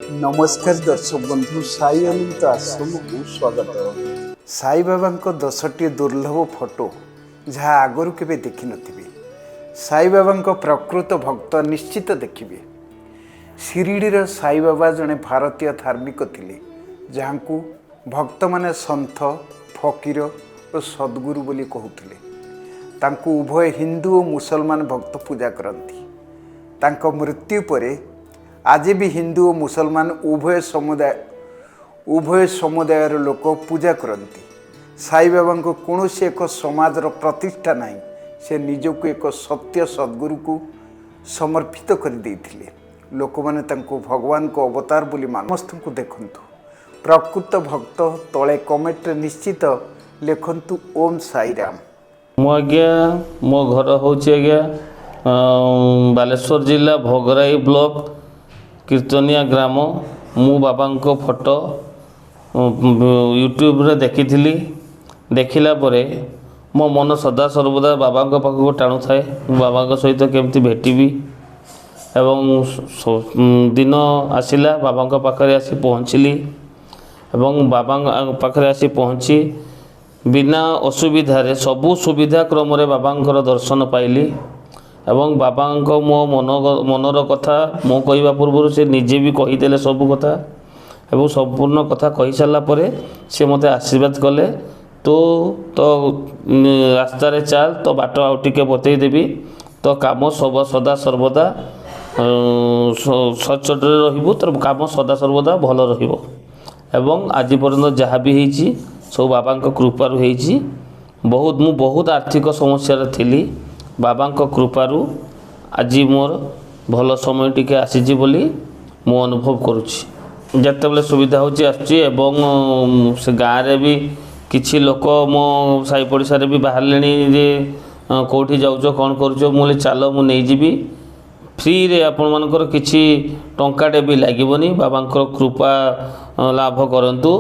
नमस्कार दर्शक बंधु साई अनंत आश्रम को स्वागत। साई बाबा को 10टी दुर्लभ फोटो जहाँ आगरू केबे देखि नथिबे। साई बाबा को प्रकृत भक्त निश्चित देखिबे। शिरडीर साई बाबा जड़े भारतीय धार्मिक थिले जहाँ को भक्त माने संत फकीर और सद्गुरु बोली कहूथिले। तांको उभय हिंदू और मुसलमान भक्त पूजा करती। तांको मृत्यु परे आज भी हिंदू और मुसलमान उभय समुदायर लोक पूजा करती। साई बाबा को कौन एक समाजर प्रतिष्ठा नहीं, से निजक एक सत्य सद्गुरु को समर्पित कर देथिले। लोक माने तांको भगवान को अवतार बोली समस्त को देखंतु। प्रकृत भक्त तले कमेंट निश्चित लिखंतु ओम साई राम। मो आज्ञा मो घर होची आज्ञा बालेश्वर जिला भोगराई ब्लॉक कीर्तनिया ग्राम। मु बाबा को फोटो यूट्यूब रे देखी देखिला परे मो मन सदा सर्वदा बाबा पाखक टाणु थाए। बाबा सहित केमती भेटिबी एवं दिन आसिला बाबा पाखरे आसी पहुँचली एवं बाबा पाखरे आसी पहुँची बिना असुविधा सबु सुविधा क्रम बाबा दर्शन पाइली एवं बाबा मो मनर कथा मो कहवा पूर्व से निजे भी कहीदेले सबु कथा एवं संपूर्ण कथा कही सारा पर से मत आशीर्वाद कले तो रास्ता रे चल तो बाट आउ टिके बतई देवी तो काम सब सदा सर्वदा सचोट रहिबो तो काम सदा सर्वदा भल रहिबो एवं आज पर्यंत जहाँ भी होईची सब बाबा कृपारू होईची। बहुत आर्थिक समस्या थी बाबा कृपारू आज मोर भल समय टिके आसीची बोली मो अनुभव करुच्ची। जितेबाला सुविधा होची आसुची एवं से गाँव रे भी किछि लोक मो साई पड़िशा रे भी बाहरले जे कोठी जाउछ कौन करुछ मुझे चल मु नहीं जीवी फ्री रे आपण मानकर किछि टंकाटे भी लागबनी। बाबा कृपा लाभ करंतु।